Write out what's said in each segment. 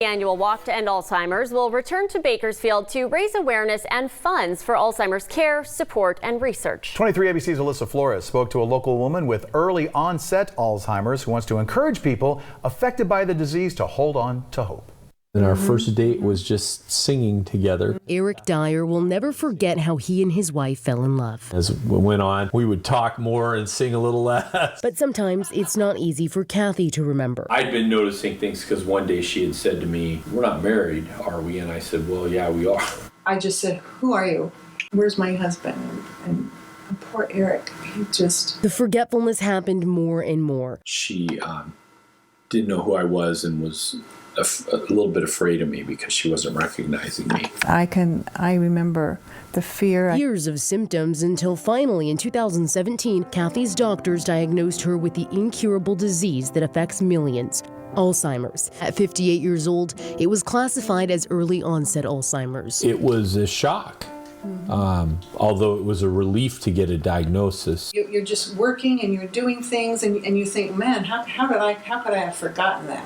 The annual Walk to End Alzheimer's will return to Bakersfield to raise awareness and funds for Alzheimer's care, support, and research. 23 ABC's Alyssa Flores spoke to a local woman with early onset Alzheimer's who wants to encourage people affected by the disease to hold on to hope. And our first date was just singing together. Eric Dyer will never forget how he and his wife fell in love. As we went on, we would talk more and sing a little less. But sometimes it's not easy for Kathy to remember. I'd been noticing things because one day she had said to me, "We're not married, are we?" And I said, "Well, yeah, we are." I just said, "Who are you? Where's my husband?" And poor Eric, he just... The forgetfulness happened more and more. She didn't know who I was and was a little bit afraid of me because she wasn't recognizing me. I remember the fear. Years of symptoms until finally in 2017, Kathy's doctors diagnosed her with the incurable disease that affects millions. Alzheimer's. At 58 years old, it was classified as early onset Alzheimer's. It was a shock. Although it was a relief to get a diagnosis. You're just working and you're doing things and you think, man, how could I have forgotten that?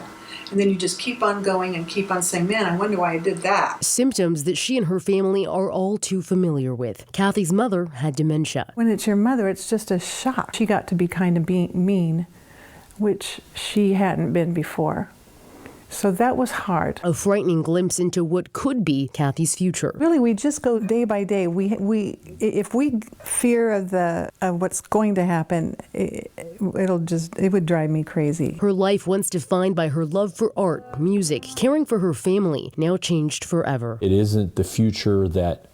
And then you just keep on going and keep on saying, man, I wonder why I did that. Symptoms that she and her family are all too familiar with. Kathy's mother had dementia. When it's your mother, it's just a shock. She got to be kind of mean, which she hadn't been before. So that was hard. A frightening glimpse into what could be Kathy's future. Really, we just go day by day. If we fear of what's going to happen, it would drive me crazy. Her life, once defined by her love for art, music, caring for her family, now changed forever. It isn't the future that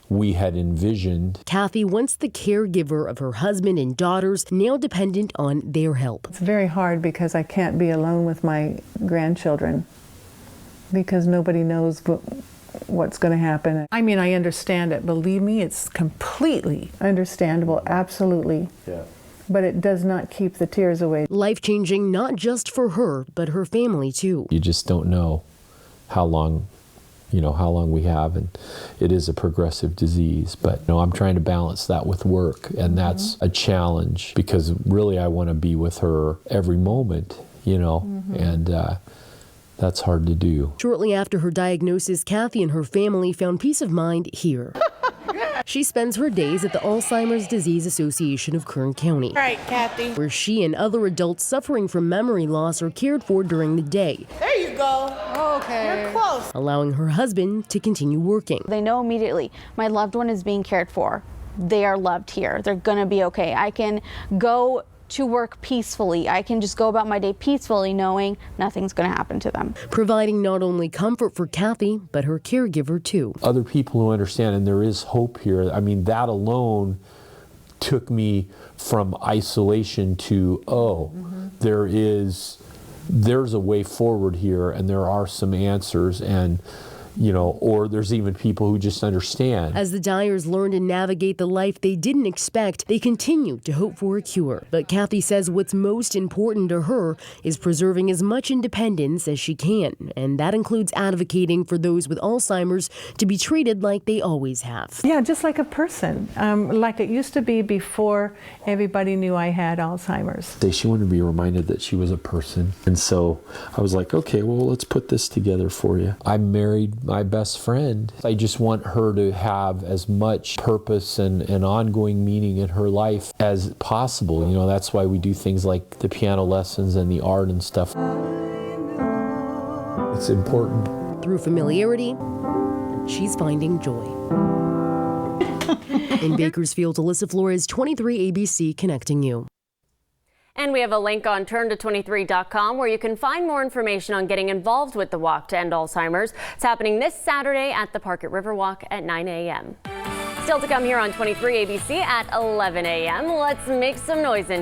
we had envisioned. Kathy, once the caregiver of her husband and daughters, now dependent on their help. It's very hard because I can't be alone with my grandchildren because nobody knows what's going to happen. I mean, I understand it. Believe me, it's completely understandable, absolutely. Yeah. But it does not keep the tears away. Life-changing not just for her, but her family too. You just don't know how long we have, and it is a progressive disease. But I'm trying to balance that with work, and that's a challenge because really I want to be with her every moment, and that's hard to do. Shortly after her diagnosis, Kathy and her family found peace of mind here. She spends her days at the Alzheimer's Disease Association of Kern County. All right, Kathy. Where she and other adults suffering from memory loss are cared for during the day. There you go. Okay. You're close. Allowing her husband to continue working. They know immediately my loved one is being cared for. They are loved here. They're going to be okay. I can go to work peacefully. I can just go about my day peacefully knowing nothing's going to happen to them. Providing not only comfort for Kathy, but her caregiver too. Other people who understand, and there is hope here. I mean, that alone took me from isolation to, there's a way forward here, and there are some answers, and or there's even people who just understand. As the Dyers learn to navigate the life they didn't expect, they continue to hope for a cure. But Kathy says what's most important to her is preserving as much independence as she can. And that includes advocating for those with Alzheimer's to be treated like they always have. Yeah, just like a person, like it used to be before everybody knew I had Alzheimer's. She wanted to be reminded that she was a person. And so I was like, okay, well, let's put this together for you. I married my best friend. I just want her to have as much purpose and ongoing meaning in her life as possible. That's why we do things like the piano lessons and the art and stuff. It's important. Through familiarity, she's finding joy. In Bakersfield, Alyssa Flores, 23 ABC, connecting you. And we have a link on turnto23.com where you can find more information on getting involved with the Walk to End Alzheimer's. It's happening this Saturday at the Park at Riverwalk at 9 a.m. Still to come here on 23 ABC at 11 a.m. Let's make some noise in